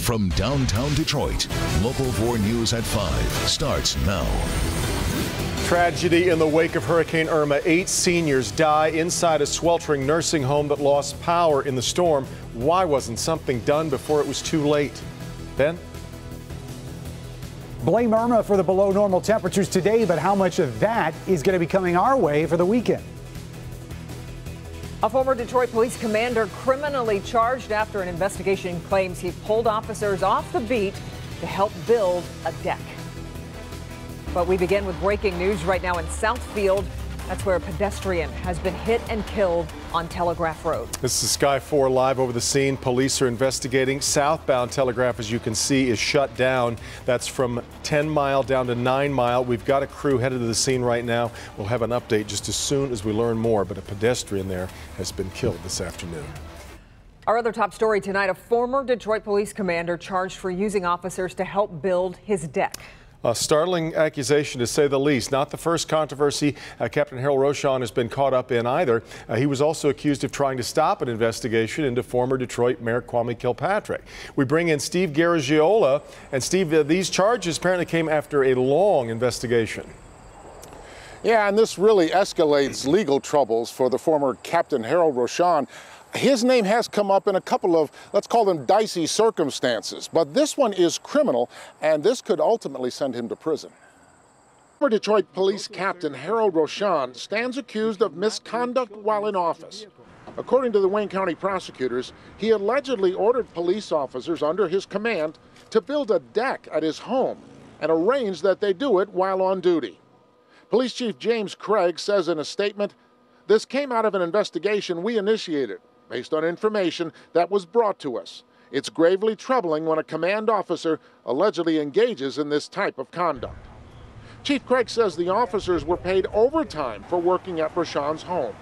From downtown Detroit, Local 4 News at 5 starts now. Tragedy in the wake of Hurricane Irma. 8 seniors die inside a sweltering nursing home that lost power in the storm. Why wasn't something done before it was too late? Ben? Blame Irma for the below normal temperatures today, but how much of that is going to be coming our way for the weekend? A former Detroit police commander criminally charged after an investigation claims he pulled officers off the beat to help build a deck. But we begin with breaking news right now in Southfield. That's where a pedestrian has been hit and killed on Telegraph Road. This is Sky 4 live over the scene. Police are investigating. Southbound Telegraph, as you can see, is shut down. That's from 10 Mile down to 9 Mile. We've got a crew headed to the scene right now. We'll have an update just as soon as we learn more, but a pedestrian there has been killed this afternoon. Our other top story tonight, a former Detroit police commander charged for using officers to help build his deck. A startling accusation, to say the least. Not the first controversy Captain Harold Rochon has been caught up in either. He was also accused of trying to stop an investigation into former Detroit Mayor Kwame Kilpatrick. We bring in Steve Garagiola. And Steve, these charges apparently came after a long investigation. Yeah, and this really escalates legal troubles for the former Captain Harold Rochon. His name has come up in a couple of, let's call them, dicey circumstances. But this one is criminal, and this could ultimately send him to prison. Former Detroit Police Captain Harold Rochon stands accused of misconduct while in office. According to the Wayne County prosecutors, he allegedly ordered police officers under his command to build a deck at his home and arranged that they do it while on duty. Police Chief James Craig says in a statement, "This came out of an investigation we initiated based on information that was brought to us. It's gravely troubling when a command officer allegedly engages in this type of conduct." Chief Craig says the officers were paid overtime for working at Rochon's home.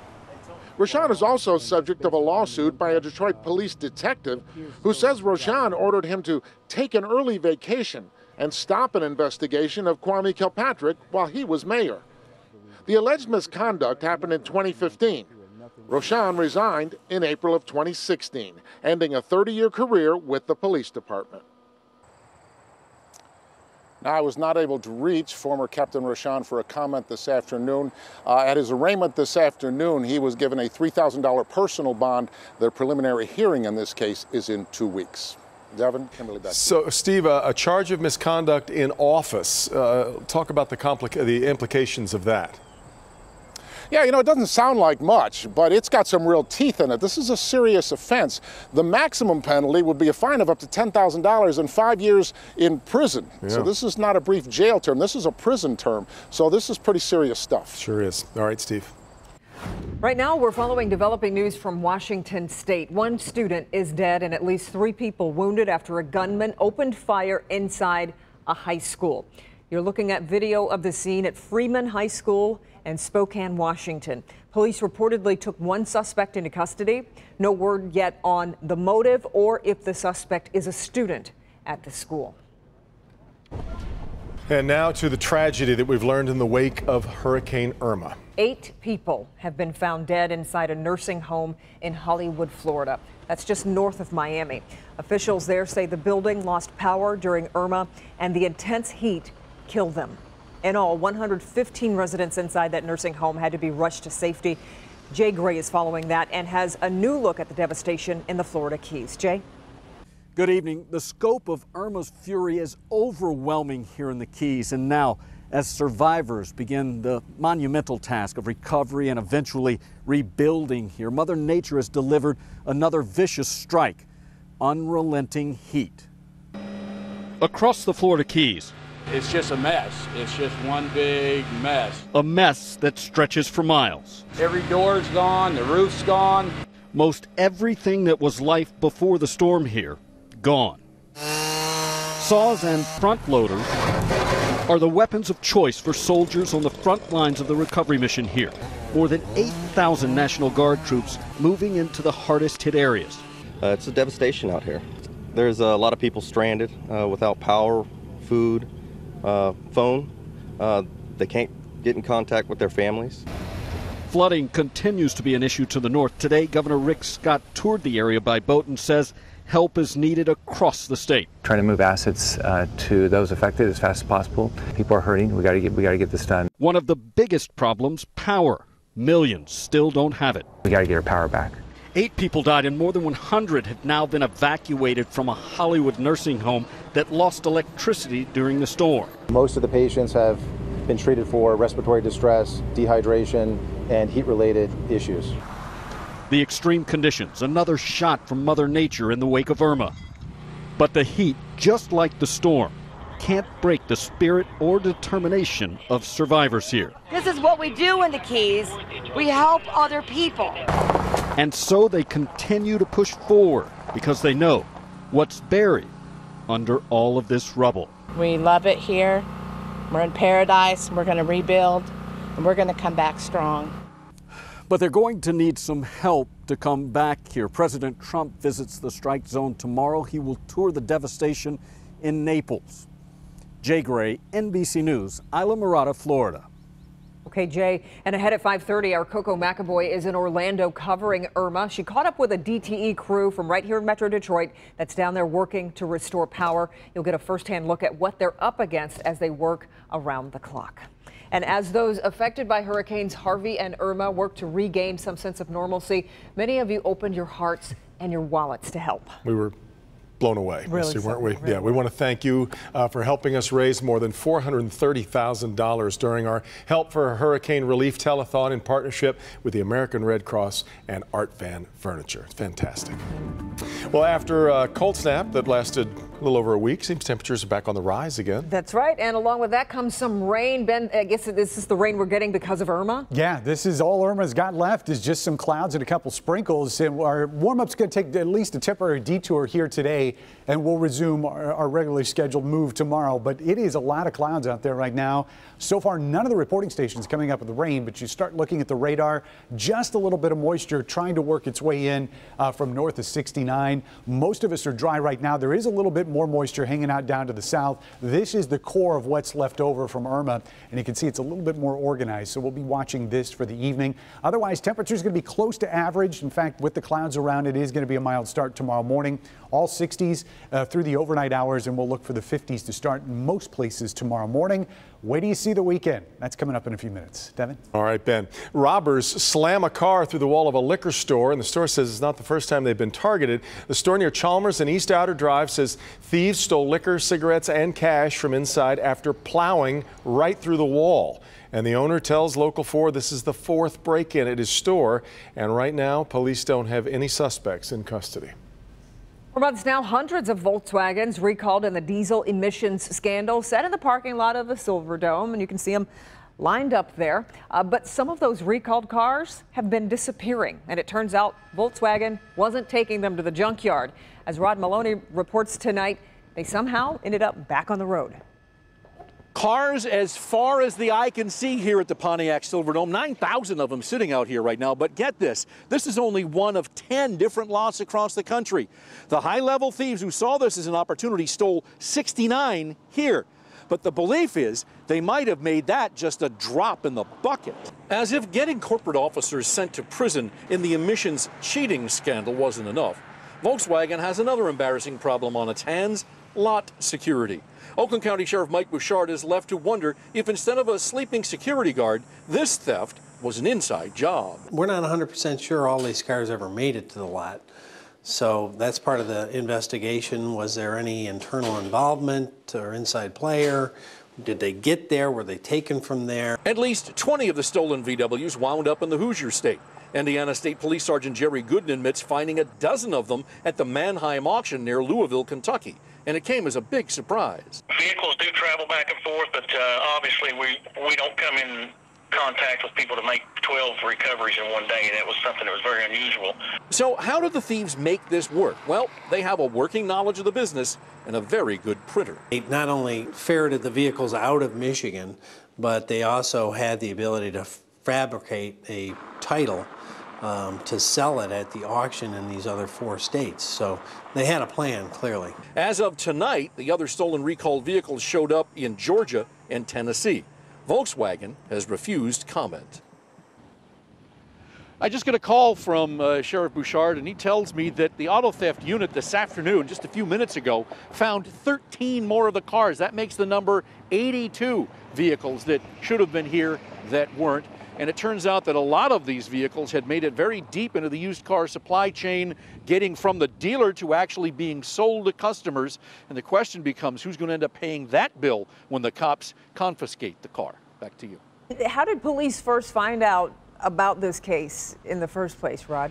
Rochon is also subject of a lawsuit by a Detroit police detective who says Rochon ordered him to take an early vacation and stop an investigation of Kwame Kilpatrick while he was mayor. The alleged misconduct happened in 2015. Rochon resigned in April of 2016, ending a 30-year career with the police department. Now, I was not able to reach former Captain Rochon for a comment this afternoon. At his arraignment this afternoon, he was given a $3,000 personal bond. The preliminary hearing in this case is in 2 weeks. Devin, Kimberly, back to you. So, Steve, a charge of misconduct in office. Talk about the implications of that. Yeah, you know, it doesn't sound like much, but it's got some real teeth in it. This is a serious offense. The maximum penalty would be a fine of up to $10,000 and 5 years in prison. Yeah. So this is not a brief jail term. This is a prison term. So this is pretty serious stuff. Sure is. All right, Steve. Right now, we're following developing news from Washington State. One student is dead and at least 3 people wounded after a gunman opened fire inside a high school. You're looking at video of the scene at Freeman High School in Spokane, Washington. Police reportedly took 1 suspect into custody. No word yet on the motive or if the suspect is a student at the school. And now to the tragedy that we've learned in the wake of Hurricane Irma. 8 people have been found dead inside a nursing home in Hollywood, Florida. That's just north of Miami. Officials there say the building lost power during Irma and the intense heat killed them. In all, 115 residents inside that nursing home had to be rushed to safety. Jay Gray is following that and has a new look at the devastation in the Florida Keys. Jay? Good evening. The scope of Irma's fury is overwhelming here in the Keys. And now, as survivors begin the monumental task of recovery and eventually rebuilding here, Mother Nature has delivered another vicious strike: unrelenting heat. Across the Florida Keys, it's just a mess. It's just one big mess. A mess that stretches for miles. Every door's gone, the roof's gone. Most everything that was life before the storm here, gone. Saws and front loaders are the weapons of choice for soldiers on the front lines of the recovery mission here. More than 8,000 National Guard troops moving into the hardest hit areas. It's a devastation out here. There's a lot of people stranded without power, food, phone. They can't get in contact with their families. Flooding continues to be an issue to the north. Today, Governor Rick Scott toured the area by boat and says help is needed across the state. Trying to move assets to those affected as fast as possible. People are hurting. We got to get this done. One of the biggest problems, power. Millions still don't have it. We got to get our power back. 8 people died and more than 100 have now been evacuated from a Hollywood nursing home that lost electricity during the storm. Most of the patients have been treated for respiratory distress, dehydration, and heat-related issues. The extreme conditions, another shot from Mother Nature in the wake of Irma. But the heat, just like the storm, can't break the spirit or determination of survivors here. This is what we do in the Keys. We help other people. And so they continue to push forward because they know what's buried under all of this rubble. We love it here. We're in paradise. We're going to rebuild, and we're going to come back strong. But they're going to need some help to come back here. President Trump visits the strike zone tomorrow. He will tour the devastation in Naples. Jay Gray, NBC News, Isla Mirada, Florida. Okay, Jay, and ahead at 5:30, our Coco McAvoy is in Orlando covering Irma. She caught up with a DTE crew from right here in Metro Detroit that's down there working to restore power. You'll get a firsthand look at what they're up against as they work around the clock. And as those affected by Hurricanes Harvey and Irma work to regain some sense of normalcy, many of you opened your hearts and your wallets to help. We were blown away, really, weren't we? Really. Yeah, we want to thank you for helping us raise more than $430,000 during our Help for Hurricane Relief Telethon in partnership with the American Red Cross and Art Van Furniture. It's fantastic. Well, after a cold snap that lasted a little over a week, seems temperatures are back on the rise again. That's right, and along with that comes some rain. Ben, I guess this is the rain we're getting because of Irma? Yeah, this is all Irma's got left is just some clouds and a couple sprinkles. And our warm-up's going to take at least a temporary detour here today, and we'll resume our regularly scheduled move tomorrow. But it is a lot of clouds out there right now. So far, none of the reporting stations coming up with the rain, but you start looking at the radar, just a little bit of moisture trying to work its way in from north of 69. Most of us are dry right now. There is a little bit more moisture hanging out down to the south. This is the core of what's left over from Irma, and you can see it's a little bit more organized. So we'll be watching this for the evening. Otherwise, temperatures going to be close to average. In fact, with the clouds around, it is going to be a mild start tomorrow morning. All 60s through the overnight hours, and we'll look for the 50s to start in most places tomorrow morning. Wait till you see the weekend. That's coming up in a few minutes. Devin? All right, Ben. Robbers slam a car through the wall of a liquor store, and the store says it's not the first time they've been targeted. The store near Chalmers and East Outer Drive says thieves stole liquor, cigarettes, and cash from inside after plowing right through the wall. And the owner tells Local 4 this is the 4th break-in at his store, and right now police don't have any suspects in custody. For months now, hundreds of Volkswagens recalled in the diesel emissions scandal set in the parking lot of the Silverdome, and you can see them lined up there. But some of those recalled cars have been disappearing, and it turns out Volkswagen wasn't taking them to the junkyard. As Rod Maloney reports tonight, they somehow ended up back on the road. Cars as far as the eye can see here at the Pontiac Silverdome, 9,000 of them sitting out here right now. But get this is only one of 10 different lots across the country. The high-level thieves who saw this as an opportunity stole 69 here. But the belief is they might have made that just a drop in the bucket. As if getting corporate officers sent to prison in the emissions cheating scandal wasn't enough, Volkswagen has another embarrassing problem on its hands: lot security. Oakland County Sheriff Mike Bouchard is left to wonder if instead of a sleeping security guard, this theft was an inside job. We're not 100% sure all these cars ever made it to the lot. So that's part of the investigation. Was there any internal involvement or inside player? Did they get there? Were they taken from there? At least 20 of the stolen VWs wound up in the Hoosier State. Indiana State Police Sergeant Jerry Gooden admits finding a dozen of them at the Mannheim auction near Louisville, Kentucky. And it came as a big surprise. Vehicles do travel back and forth, but obviously we don't come in contact with people to make 12 recoveries in one day. That was something that was very unusual. So how did the thieves make this work? Well, they have a working knowledge of the business and a very good printer. They not only ferreted the vehicles out of Michigan, but they also had the ability to fabricate a title to sell it at the auction in these other 4 states. So they had a plan, clearly. As of tonight, the other stolen recalled vehicles showed up in Georgia and Tennessee. Volkswagen has refused comment. I just got a call from Sheriff Bouchard, and he tells me that the auto theft unit this afternoon, just a few minutes ago, found 13 more of the cars. That makes the number 82 vehicles that should have been here that weren't. And it turns out that a lot of these vehicles had made it very deep into the used car supply chain, getting from the dealer to actually being sold to customers. And the question becomes, who's going to end up paying that bill when the cops confiscate the car? Back to you. How did police first find out about this case in the first place, Rod?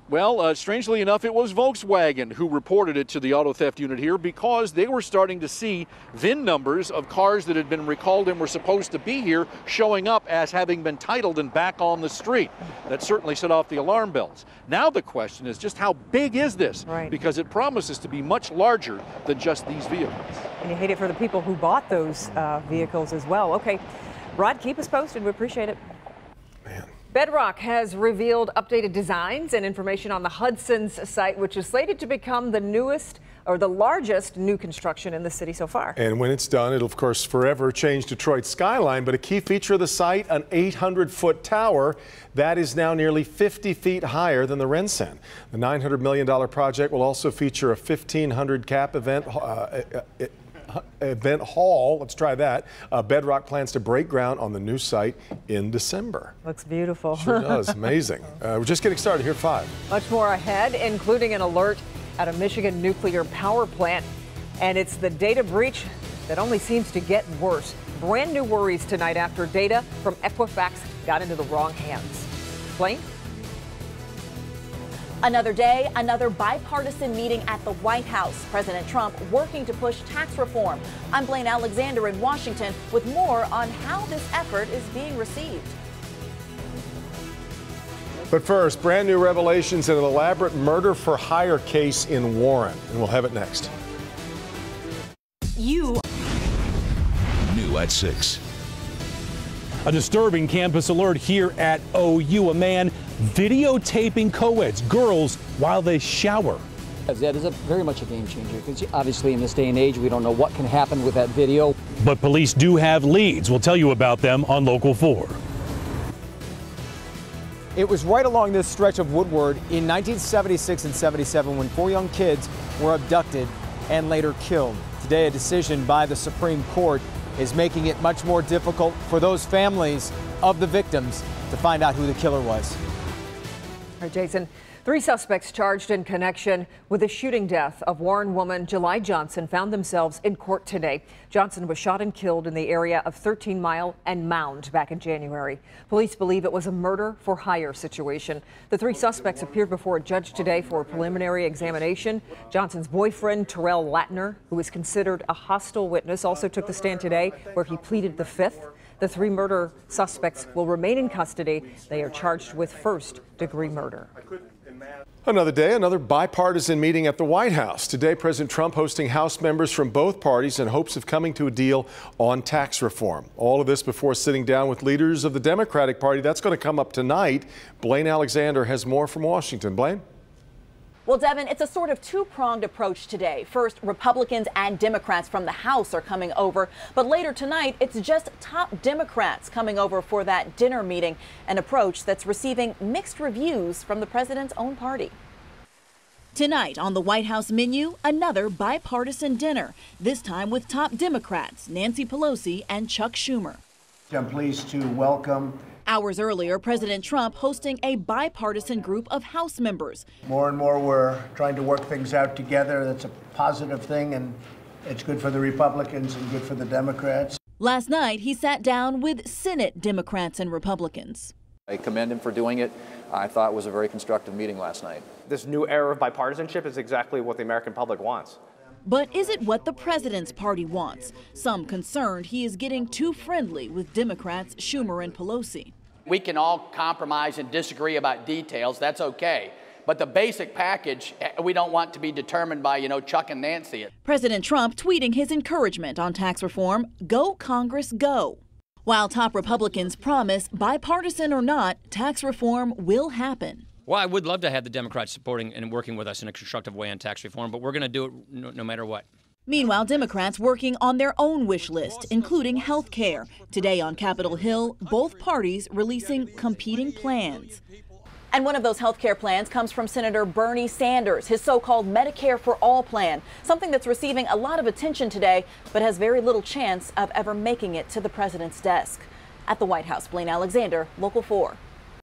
Well, strangely enough, it was Volkswagen who reported it to the auto theft unit here because they were starting to see VIN numbers of cars that had been recalled and were supposed to be here showing up as having been titled and back on the street. That certainly set off the alarm bells. Now the question is just how big is this? Right. Because it promises to be much larger than just these vehicles. And you hate it for the people who bought those vehicles as well. Okay, Rod, keep us posted. We appreciate it. Bedrock has revealed updated designs and information on the Hudson's site, which is slated to become the newest or the largest new construction in the city so far. And when it's done, it'll of course forever change Detroit's skyline. But a key feature of the site, an 800-foot tower that is now nearly 50 feet higher than the RenCen. The $900 million project will also feature a 1,500 cap event hall. Let's try that. Bedrock plans to break ground on the new site in December. Looks beautiful. Sure does. Amazing. We're just getting started here at 5. Much more ahead, including an alert at a Michigan nuclear power plant. And it's the data breach that only seems to get worse. Brand new worries tonight after data from Equifax got into the wrong hands. Blaine? Another day, another bipartisan meeting at the White House. President Trump working to push tax reform. I'm Blaine Alexander in Washington with more on how this effort is being received. But first, brand new revelations in an elaborate murder for hire case in Warren. And we'll have it next. New at 6. A disturbing campus alert here at OU. A man videotaping co-eds, girls, while they shower. That is very much a game changer because obviously in this day and age we don't know what can happen with that video. But police do have leads. We'll tell you about them on Local 4. It was right along this stretch of Woodward in 1976 and 77 when 4 young kids were abducted and later killed. Today, a decision by the Supreme Court is making it much more difficult for those families of the victims to find out who the killer was. All right, Jason, 3 suspects charged in connection with the shooting death of Warren woman July Johnson found themselves in court today. Johnson was shot and killed in the area of 13 Mile and Mound back in January. Police believe it was a murder for hire situation. The 3 suspects appeared before a judge today for a preliminary examination. Johnson's boyfriend, Terrell Latner, who is considered a hostile witness, also took the stand today where he pleaded the 5th. The 3 murder suspects will remain in custody. They are charged with first-degree murder. Another day, another bipartisan meeting at the White House. Today, President Trump hosting House members from both parties in hopes of coming to a deal on tax reform. All of this before sitting down with leaders of the Democratic Party. That's going to come up tonight. Blaine Alexander has more from Washington. Blaine? Well, Devin, it's a sort of 2-pronged approach today. First, Republicans and Democrats from the House are coming over, but later tonight, it's just top Democrats coming over for that dinner meeting, an approach that's receiving mixed reviews from the president's own party. Tonight on the White House menu, another bipartisan dinner, this time with top Democrats Nancy Pelosi and Chuck Schumer. I'm pleased to welcome. Hours earlier, President Trump hosting a bipartisan group of House members. More and more we're trying to work things out together. That's a positive thing, and it's good for the Republicans and good for the Democrats. Last night, he sat down with Senate Democrats and Republicans. I commend him for doing it. I thought it was a very constructive meeting last night. This new era of bipartisanship is exactly what the American public wants. But is it what the president's party wants? Some concerned he is getting too friendly with Democrats Schumer and Pelosi. We can all compromise and disagree about details. That's okay. But the basic package, we don't want to be determined by, Chuck and Nancy. President Trump tweeting his encouragement on tax reform, go Congress, go. While top Republicans promise, bipartisan or not, tax reform will happen. Well, I would love to have the Democrats supporting and working with us in a constructive way on tax reform, but we're going to do it no matter what. Meanwhile, Democrats working on their own wish list, including health care. Today on Capitol Hill, both parties releasing competing plans. And one of those health care plans comes from Senator Bernie Sanders, his so-called Medicare for All plan, something that's receiving a lot of attention today, but has very little chance of ever making it to the president's desk. At the White House, Blaine Alexander, Local 4.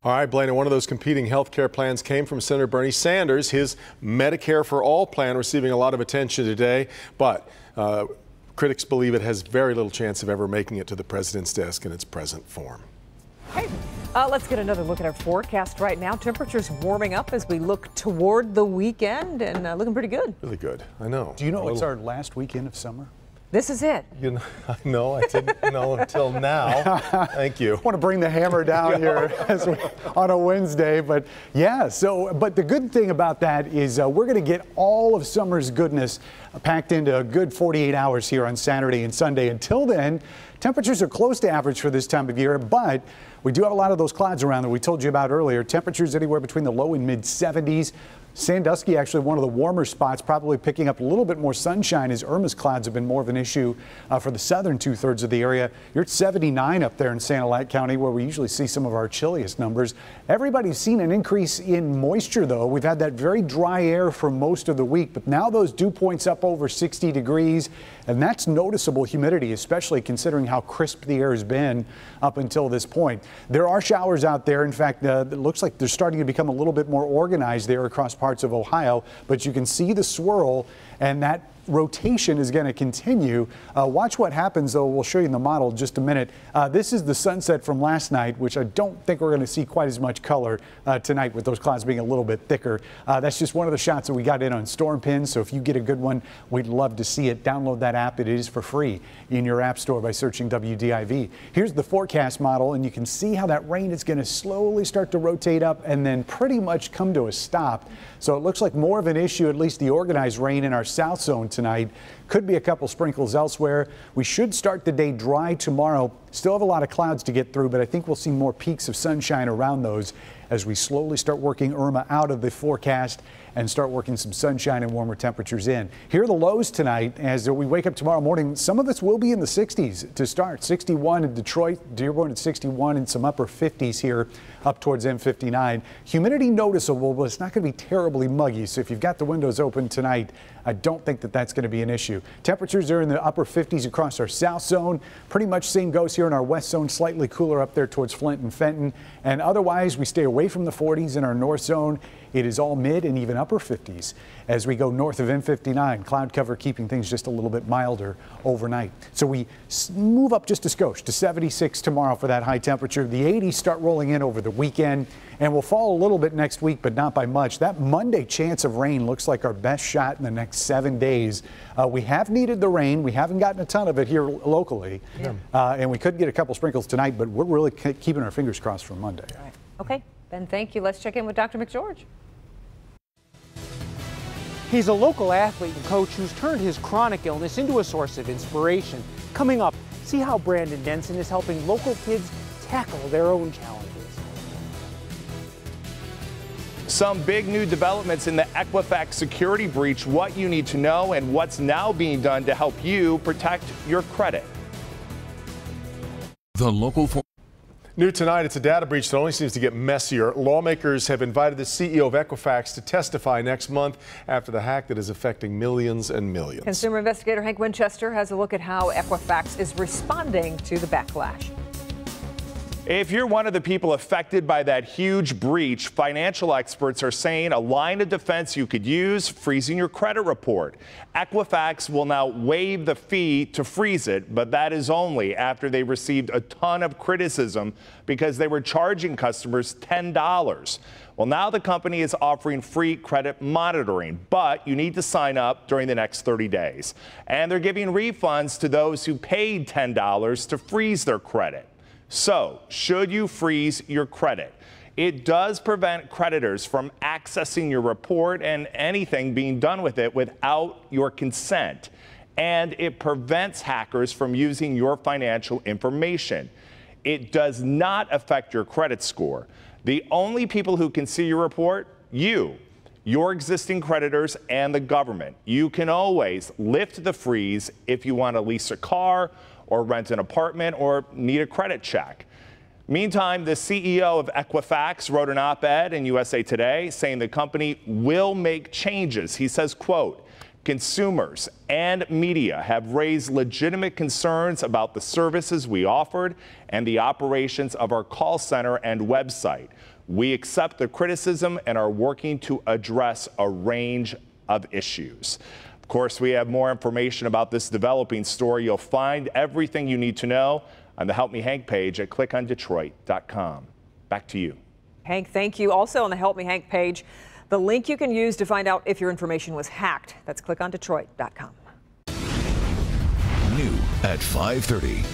All right, Blaine, one of those competing health care plans came from Senator Bernie Sanders, his Medicare for All plan receiving a lot of attention today, but critics believe it has very little chance of ever making it to the president's desk in its present form. Hey, let's get another look at our forecast right now. Temperatures warming up as we look toward the weekend and looking pretty good. Really good, I know. Do you know it's our last weekend of summer? This is it. You know, I know. I didn't know until now. Thank you. I want to bring the hammer down here on a Wednesday, but yeah. But the good thing about that is we're going to get all of summer's goodness packed into a good 48 hours here on Saturday and Sunday. Until then, temperatures are close to average for this time of year, but we do have a lot of those clouds around that we told you about earlier. Temperatures anywhere between the low and mid 70s. Sandusky, actually one of the warmer spots, probably picking up a little bit more sunshine as Irma's clouds have been more of an issue for the southern 2/3 of the area. You're at 79 up there in Sanilac County, where we usually see some of our chilliest numbers. Everybody's seen an increase in moisture, though. We've had that very dry air for most of the week, but now those dew points up over 60 degrees, and that's noticeable humidity, especially considering how crisp the air has been up until this point. There are showers out there. In fact, it looks like they're starting to become a little bit more organized there across parts of Ohio, but you can see the swirl, and that rotation is going to continue. Watch what happens, though. We'll show you in the model in just a minute. This is the sunset from last night, which I don't think we're going to see quite as much color tonight with those clouds being a little bit thicker. That's just one of the shots that we got in on Storm Pins, so if you get a good one, we'd love to see it. Download that app. It is for free in your app store by searching WDIV. Here's the forecast model, and you can see how that rain is going to slowly start to rotate up and then pretty much come to a stop. So it looks like more of an issue, at least the organized rain in our south zone tonight. Could be a couple sprinkles elsewhere. We should start the day dry tomorrow. Still have a lot of clouds to get through, but I think we'll see more peaks of sunshine around those as we slowly start working Irma out of the forecast and start working some sunshine and warmer temperatures in. Here are the lows tonight as we wake up tomorrow morning. Some of us will be in the 60s to start. 61 in Detroit, Dearborn at 61, and some upper 50s here up towards M59. Humidity noticeable, but it's not going to be terribly muggy. So if you've got the windows open tonight, I don't think that that's going to be an issue. Temperatures are in the upper 50s across our south zone. Pretty much same goes here in our west zone, slightly cooler up there towards Flint and Fenton. And otherwise, we stay away from the 40s in our north zone. It is all mid and even upper 50s as we go north of M59. Cloud cover keeping things just a little bit milder overnight. So we move up just a skosh to 76 tomorrow for that high temperature. The 80s start rolling in over the weekend, and we'll fall a little bit next week, but not by much. That Monday chance of rain looks like our best shot in the next 7 days. We have needed the rain. We haven't gotten a ton of it here locally, and we could get a couple sprinkles tonight, but we're really keeping our fingers crossed for Monday. All right. Okay, Ben, thank you. Let's check in with Dr. McGeorge. He's a local athlete and coach who's turned his chronic illness into a source of inspiration. Coming up, see how Brandon Denson is helping local kids tackle their own challenges. Some big new developments in the Equifax security breach, what you need to know, and what's now being done to help you protect your credit. The Local 4. New tonight, it's a data breach that only seems to get messier. Lawmakers have invited the CEO of Equifax to testify next month after the hack that is affecting millions and millions. Consumer investigator Hank Winchester has a look at how Equifax is responding to the backlash. If you're one of the people affected by that huge breach, financial experts are saying a line of defense you could use: freezing your credit report. Equifax will now waive the fee to freeze it, but that is only after they received a ton of criticism because they were charging customers $10. Well, now the company is offering free credit monitoring, but you need to sign up during the next 30 days. And they're giving refunds to those who paid $10 to freeze their credit. So, should you freeze your credit? It does prevent creditors from accessing your report and anything being done with it without your consent. And it prevents hackers from using your financial information. It does not affect your credit score. The only people who can see your report, your existing creditors, and the government. You can always lift the freeze if you want to lease a car or rent an apartment or need a credit check. Meantime, the CEO of Equifax wrote an op-ed in USA Today saying the company will make changes. He says, quote, consumers and media have raised legitimate concerns about the services we offered and the operations of our call center and website. We accept the criticism and are working to address a range of issues. Of course, we have more information about this developing story. You'll find everything you need to know on the Help Me Hank page at clickondetroit.com. Back to you. Hank, thank you. Also on the Help Me Hank page, the link you can use to find out if your information was hacked. That's clickondetroit.com. New at 5:30.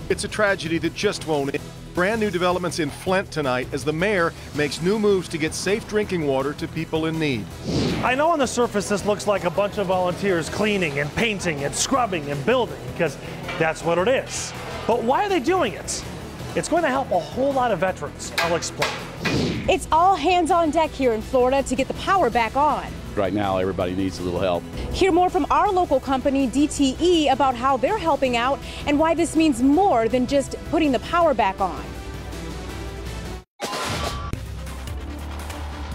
It's a tragedy that just won't end. Brand new developments in Flint tonight as the mayor makes new moves to get safe drinking water to people in need. I know on the surface this looks like a bunch of volunteers cleaning and painting and scrubbing and building, because that's what it is. But why are they doing it? It's going to help a whole lot of veterans. I'll explain. It's all hands on deck here in Florida to get the power back on. Right now, everybody needs a little help. Hear more from our local company, DTE, about how they're helping out and why this means more than just putting the power back on.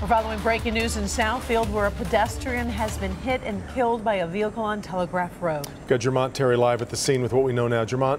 We're following breaking news in Southfield, where a pedestrian has been hit and killed by a vehicle on Telegraph Road. Got Jermont Terry live at the scene with what we know now. Jermont?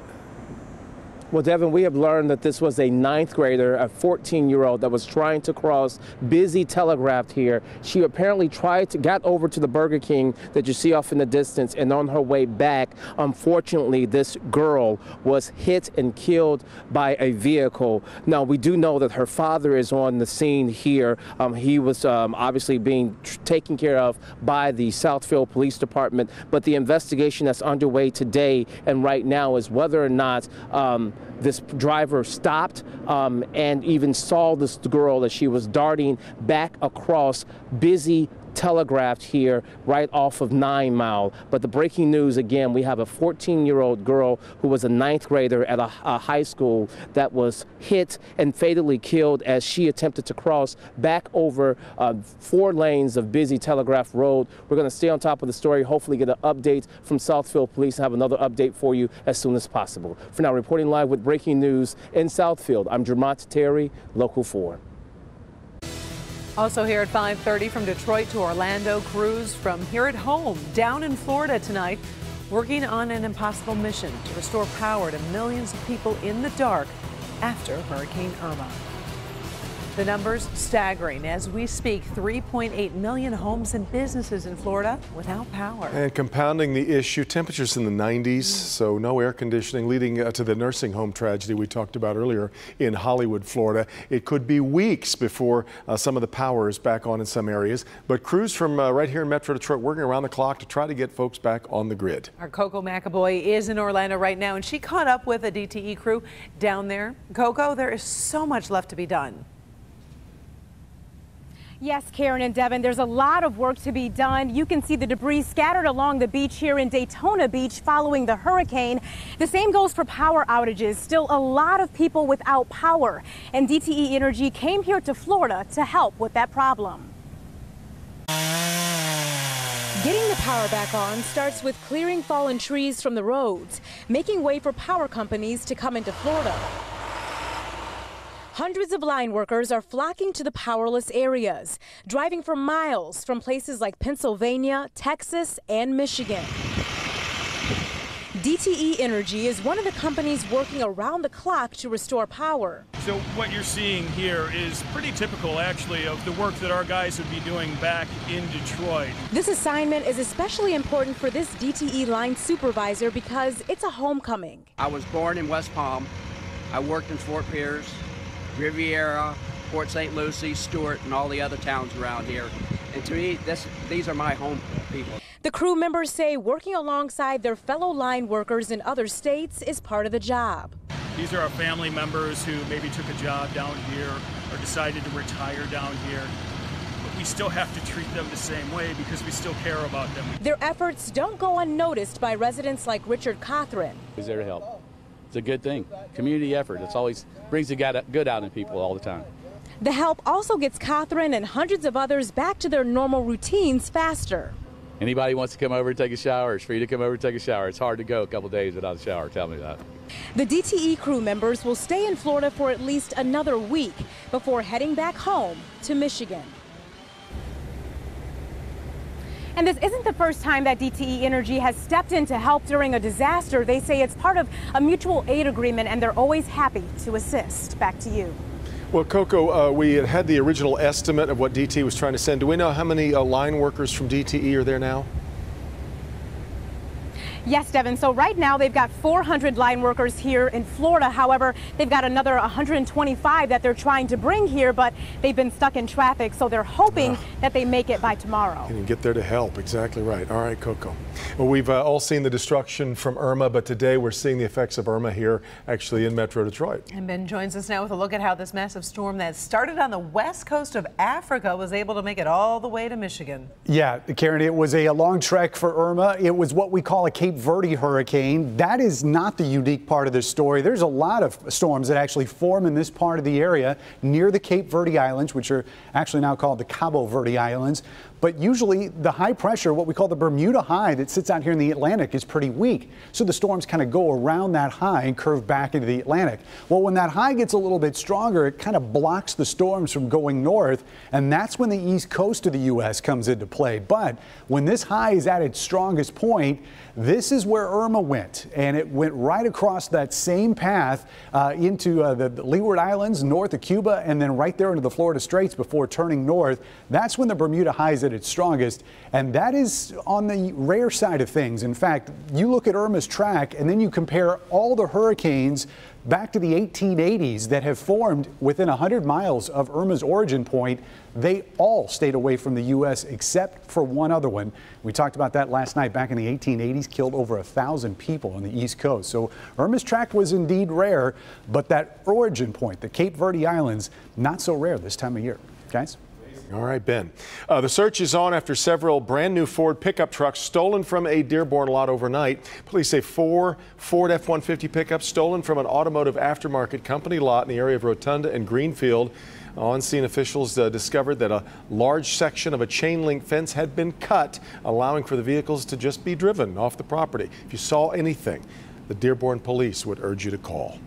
Well, Devin, we have learned that this was a 9th grader, a 14-year-old that was trying to cross busy Telegraph here. She apparently got over to the Burger King that you see off in the distance, and on her way back, unfortunately, this girl was hit and killed by a vehicle. Now, we do know that her father is on the scene here. He was obviously being taken care of by the Southfield Police Department, but the investigation that's underway today and right now is whether or not this driver stopped and even saw this girl as she was darting back across busy Telegraph here right off of 9 Mile. But the breaking news again, we have a 14-year-old girl who was a 9th grader at a high school that was hit and fatally killed as she attempted to cross back over 4 lanes of busy Telegraph Road. We're going to stay on top of the story, hopefully get an update from Southfield Police and have another update for you as soon as possible. For now, reporting live with breaking news in Southfield, I'm Jermont Terry, Local 4. Also here at 5:30 from Detroit to Orlando, crews from here at home down in Florida tonight working on an impossible mission to restore power to millions of people in the dark after Hurricane Irma. The numbers staggering. As we speak, 3.8 million homes and businesses in Florida without power. And compounding the issue, temperatures in the 90s, so no air conditioning, leading to the nursing home tragedy we talked about earlier in Hollywood, Florida. It could be weeks before some of the power is back on in some areas, but crews from right here in Metro Detroit working around the clock to try to get folks back on the grid. Our Coco McAvoy is in Orlando right now, and she caught up with a DTE crew down there. Coco, there is so much left to be done. Yes, Karen and Devin, there's a lot of work to be done. You can see the debris scattered along the beach here in Daytona Beach following the hurricane. The same goes for power outages. Still a lot of people without power. And DTE Energy came here to Florida to help with that problem. Getting the power back on starts with clearing fallen trees from the roads, making way for power companies to come into Florida. Hundreds of line workers are flocking to the powerless areas, driving for miles from places like Pennsylvania, Texas, and Michigan. DTE Energy is one of the companies working around the clock to restore power. So what you're seeing here is pretty typical, actually, of the work that our guys would be doing back in Detroit. This assignment is especially important for this DTE line supervisor because it's a homecoming. I was born in West Palm. I worked in Fort Pierce, Riviera, Port St. Lucie, Stewart, and all the other towns around here. And to me, these are my home people. The crew members say working alongside their fellow line workers in other states is part of the job. These are our family members who maybe took a job down here or decided to retire down here. But we still have to treat them the same way because we still care about them. Their efforts don't go unnoticed by residents like Richard Cothran. He's there to help. It's a good thing. Community effort. It's always brings the good out in people all the time. The help also gets Cothran and hundreds of others back to their normal routines faster. Anybody wants to come over and take a shower, it's free to come over and take a shower. It's hard to go a couple days without a shower, tell me that. The DTE crew members will stay in Florida for at least another week before heading back home to Michigan. And this isn't the first time that DTE Energy has stepped in to help during a disaster. They say it's part of a mutual aid agreement, and they're always happy to assist. Back to you. Well, Coco, we had the original estimate of what DTE was trying to send. Do we know how many line workers from DTE are there now? Yes, Devin. So right now they've got 400 line workers here in Florida. However, they've got another 125 that they're trying to bring here, but they've been stuck in traffic. So they're hoping that they make it by tomorrow. Can you get there to help? Exactly right. All right, Coco. Well, we've all seen the destruction from Irma, but today we're seeing the effects of Irma here actually in Metro Detroit. And Ben joins us now with a look at how this massive storm that started on the west coast of Africa was able to make it all the way to Michigan. Yeah, Karen, it was a long trek for Irma. It was what we call a Cape Verde hurricane. That is not the unique part of this story. There's a lot of storms that actually form in this part of the area near the Cape Verde Islands, which are actually now called the Cabo Verde Islands. But usually the high pressure, what we call the Bermuda high that sits out here in the Atlantic, is pretty weak. So the storms kind of go around that high and curve back into the Atlantic. Well, when that high gets a little bit stronger, it kind of blocks the storms from going north. And that's when the east coast of the U.S. comes into play. But when this high is at its strongest point, this is where Irma went. And it went right across that same path into the Leeward Islands, north of Cuba, and then right there into the Florida Straits before turning north. That's when the Bermuda high is at its strongest, and that is on the rare side of things. In fact, you look at Irma's track and then you compare all the hurricanes back to the 1880s that have formed within 100 miles of Irma's origin point. They all stayed away from the U.S. except for one other one. We talked about that last night. Back in the 1880s, killed over 1,000 people on the East Coast. So Irma's track was indeed rare, but that origin point, the Cape Verde Islands, not so rare this time of year. Guys? All right, Ben. The search is on after several brand new Ford pickup trucks stolen from a Dearborn lot overnight. Police say 4 Ford F-150 pickups stolen from an automotive aftermarket company lot in the area of Rotunda and Greenfield. On-scene officials discovered that a large section of a chain link fence had been cut, allowing for the vehicles to just be driven off the property. If you saw anything, the Dearborn police would urge you to call.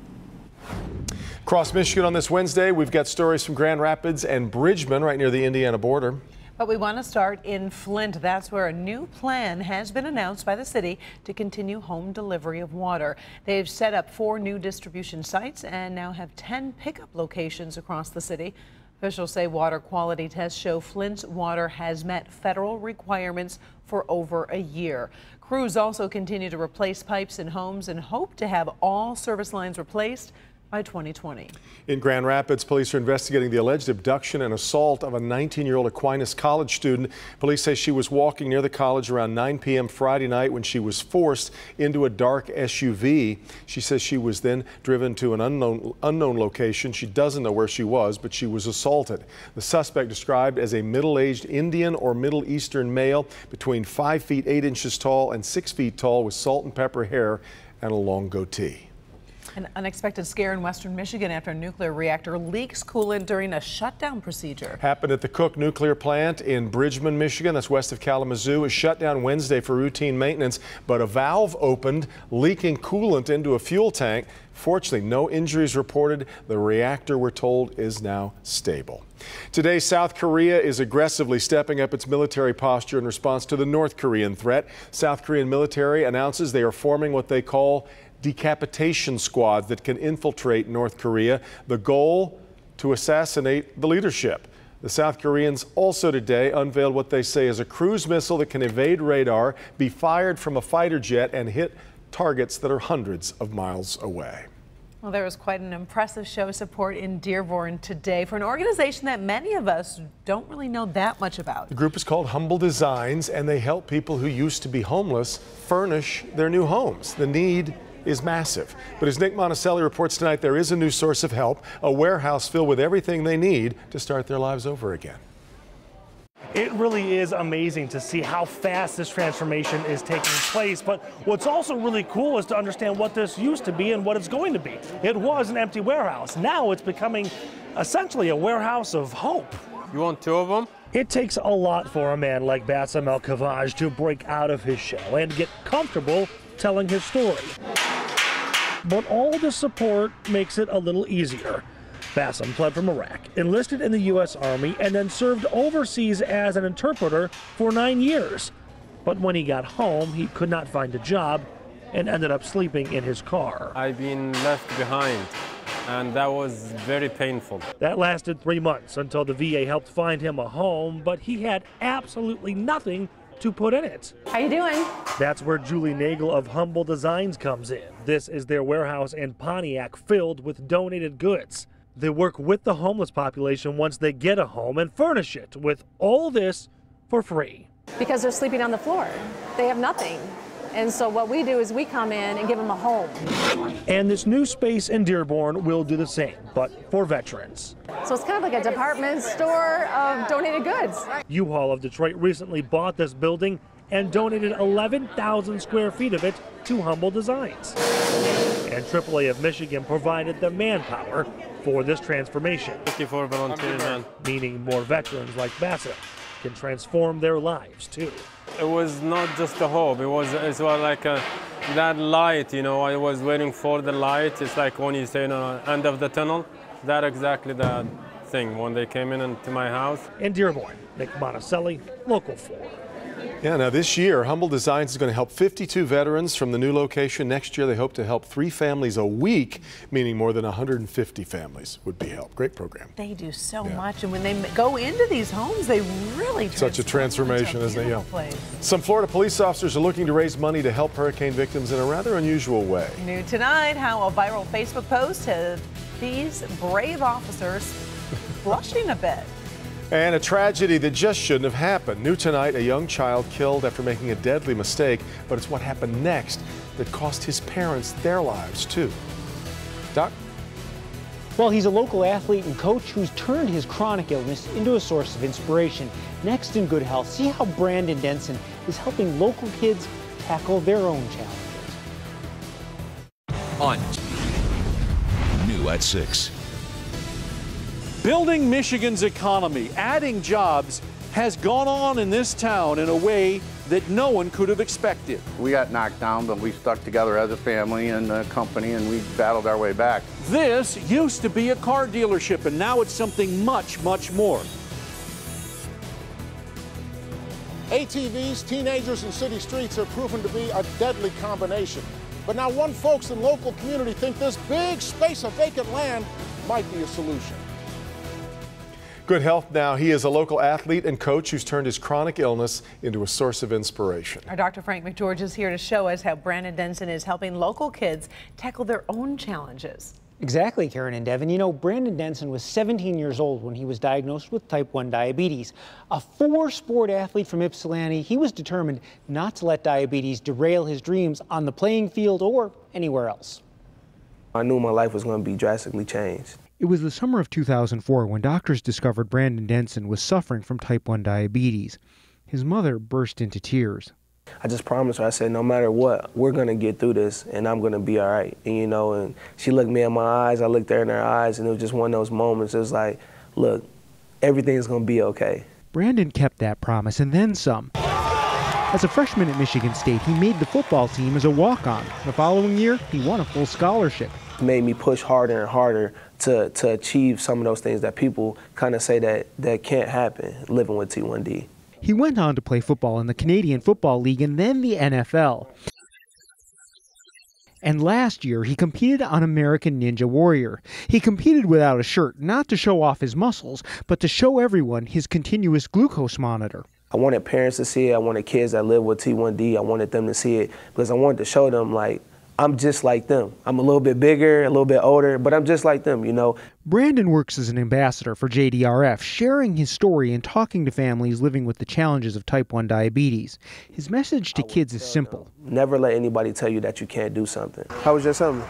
Across Michigan on this Wednesday, we've got stories from Grand Rapids and Bridgman right near the Indiana border. But we want to start in Flint. That's where a new plan has been announced by the city to continue home delivery of water. They've set up 4 new distribution sites and now have 10 pickup locations across the city. Officials say water quality tests show Flint's water has met federal requirements for over a year. Crews also continue to replace pipes in homes and hope to have all service lines replaced by 2020. In Grand Rapids, police are investigating the alleged abduction and assault of a 19-year-old Aquinas College student. Police say she was walking near the college around 9 p.m. Friday night when she was forced into a dark SUV. She says she was then driven to an unknown location. She doesn't know where she was, but she was assaulted. The suspect, described as a middle-aged Indian or Middle Eastern male between 5 feet 8 inches tall and 6 feet tall with salt and pepper hair and a long goatee. An unexpected scare in western Michigan after a nuclear reactor leaks coolant during a shutdown procedure. Happened at the Cook nuclear plant in Bridgman, Michigan. That's west of Kalamazoo. It was shut down Wednesday for routine maintenance, but a valve opened, leaking coolant into a fuel tank. Fortunately, no injuries reported. The reactor, we're told, is now stable. Today, South Korea is aggressively stepping up its military posture in response to the North Korean threat. South Korean military announces they are forming what they call decapitation squads that can infiltrate North Korea. The goal, to assassinate the leadership. The South Koreans also today unveiled what they say is a cruise missile that can evade radar, be fired from a fighter jet, and hit targets that are hundreds of miles away. Well, there was quite an impressive show of support in Dearborn today for an organization that many of us don't really know that much about. The group is called Humble Designs, and they help people who used to be homeless furnish their new homes. The need is massive. But as Nick Monticelli reports tonight, there is a new source of help, a warehouse filled with everything they need to start their lives over again. It really is amazing to see how fast this transformation is taking place. But what's also really cool is to understand what this used to be and what it's going to be. It was an empty warehouse. Now it's becoming essentially a warehouse of hope. You want 2 of them? It takes a lot for a man like Bassem El-Khavaj to break out of his shell and get comfortable telling his story. But all the support makes it a little easier. Bassem fled from Iraq, enlisted in the U.S. Army, and then served overseas as an interpreter for 9 years. But when he got home, he could not find a job and ended up sleeping in his car. I've been left behind, and that was very painful. That lasted 3 months until the VA helped find him a home, but he had absolutely nothing to put in it. How you doing? That's where Julie Nagel of Humble Designs comes in. This is their warehouse in Pontiac filled with donated goods. They work with the homeless population once they get a home and furnish it with all this for free. Because they're sleeping on the floor. They have nothing. And so what we do is we come in and give them a home. And this new space in Dearborn will do the same, but for veterans. So it's kind of like a department store of donated goods. U-Haul of Detroit recently bought this building and donated 11,000 square feet of it to Humble Designs. And AAA of Michigan provided the manpower for this transformation. 54 volunteers, man. Meaning more veterans like Bassem can transform their lives too. It was not just a hope, it was like that light, you know, I was waiting for the light. It's like when you say, end of the tunnel, that exactly that thing when they came into my house. In Dearborn, Nick Monticelli, Local 4. Yeah, now this year, Humble Designs is going to help 52 veterans from the new location. Next year, they hope to help 3 families a week, meaning more than 150 families would be helped. Great program. They do so much, and when they go into these homes, they really such a transformation, isn't it? Yeah. Place. Some Florida police officers are looking to raise money to help hurricane victims in a rather unusual way. New tonight, how a viral Facebook post had these brave officers blushing a bit. And a tragedy that just shouldn't have happened. New tonight, a young child killed after making a deadly mistake, but it's what happened next that cost his parents their lives too. Doc? Well, he's a local athlete and coach who's turned his chronic illness into a source of inspiration. Next in Good Health, see how Brandon Denson is helping local kids tackle their own challenges. On New at 6. Building Michigan's economy, adding jobs, has gone on in this town in a way that no one could have expected. We got knocked down, but we stuck together as a family and a company, and we battled our way back. This used to be a car dealership, and now it's something much, much more. ATVs, teenagers, and city streets have proven to be a deadly combination. But now one folks in local community think this big space of vacant land might be a solution. Good Health now. He is a local athlete and coach who's turned his chronic illness into a source of inspiration. Our Dr. Frank McGeorge is here to show us how Brandon Denson is helping local kids tackle their own challenges. Exactly, Karen and Devin. You know, Brandon Denson was 17 years old when he was diagnosed with type 1 diabetes. A 4-sport athlete from Ypsilanti, he was determined not to let diabetes derail his dreams on the playing field or anywhere else. I knew my life was going to be drastically changed. It was the summer of 2004 when doctors discovered Brandon Denson was suffering from type 1 diabetes. His mother burst into tears. I just promised her, I said, no matter what, we're going to get through this and I'm going to be all right. And, you know, and she looked me in my eyes, I looked her in her eyes, and it was just one of those moments. It was like, look, everything's going to be okay. Brandon kept that promise and then some. As a freshman at Michigan State, he made the football team as a walk-on. The following year, he won a full scholarship. It made me push harder and harder to achieve some of those things that people kind of say that can't happen living with T1D. He went on to play football in the Canadian Football League and then the NFL. And last year, he competed on American Ninja Warrior. He competed without a shirt, not to show off his muscles, but to show everyone his continuous glucose monitor. I wanted parents to see it. I wanted kids that live with T1D. I wanted them to see it because I wanted to show them, like, I'm just like them. I'm a little bit bigger, a little bit older, but I'm just like them, you know. Brandon works as an ambassador for JDRF, sharing his story and talking to families living with the challenges of type 1 diabetes. His message to kids is simple. Never let anybody tell you that you can't do something. How was your summer?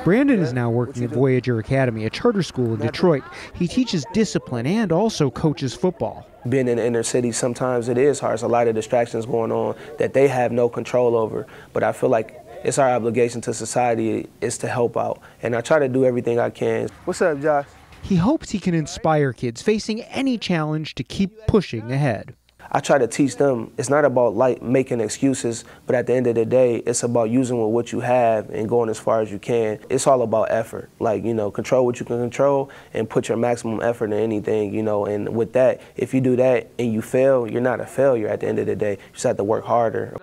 Brandon is now working at Voyager Academy, a charter school in Detroit. He teaches discipline and also coaches football. Being in the inner city, sometimes it is hard. There's a lot of distractions going on that they have no control over. But I feel like it's our obligation to society is to help out. And I try to do everything I can. What's up, Josh? He hopes he can inspire kids facing any challenge to keep pushing ahead. I try to teach them it's not about like making excuses, but at the end of the day, it's about using what you have and going as far as you can. It's all about effort. Like, you know, control what you can control and put your maximum effort in anything, you know, and with that, if you do that and you fail, you're not a failure at the end of the day. You just have to work harder.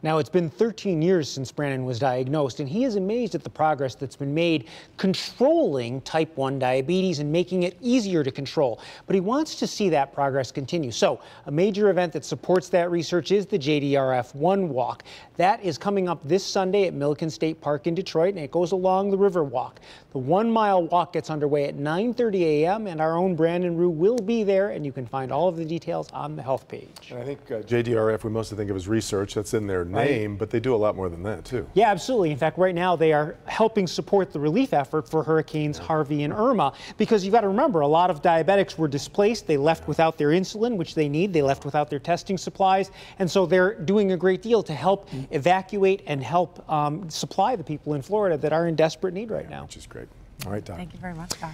Now, it's been 13 years since Brandon was diagnosed, and he is amazed at the progress that's been made controlling type 1 diabetes and making it easier to control. But he wants to see that progress continue. So a major event that supports that research is the JDRF One Walk. That is coming up this Sunday at Milliken State Park in Detroit, and it goes along the River Walk. The 1 mile walk gets underway at 9:30 a.m., and our own Brandon Rue will be there, and you can find all of the details on the health page. And I think JDRF, we mostly think of as research. That's in their name, but they do a lot more than that, too. Yeah, absolutely. In fact, right now they are helping support the relief effort for Hurricanes Harvey and Irma, because you've got to remember, a lot of diabetics were displaced. They left without their insulin, which they need. They left without their testing supplies. And so they're doing a great deal to help evacuate and help supply the people in Florida that are in desperate need right now. Which is great. All right, Doc. Thank you very much, Doc.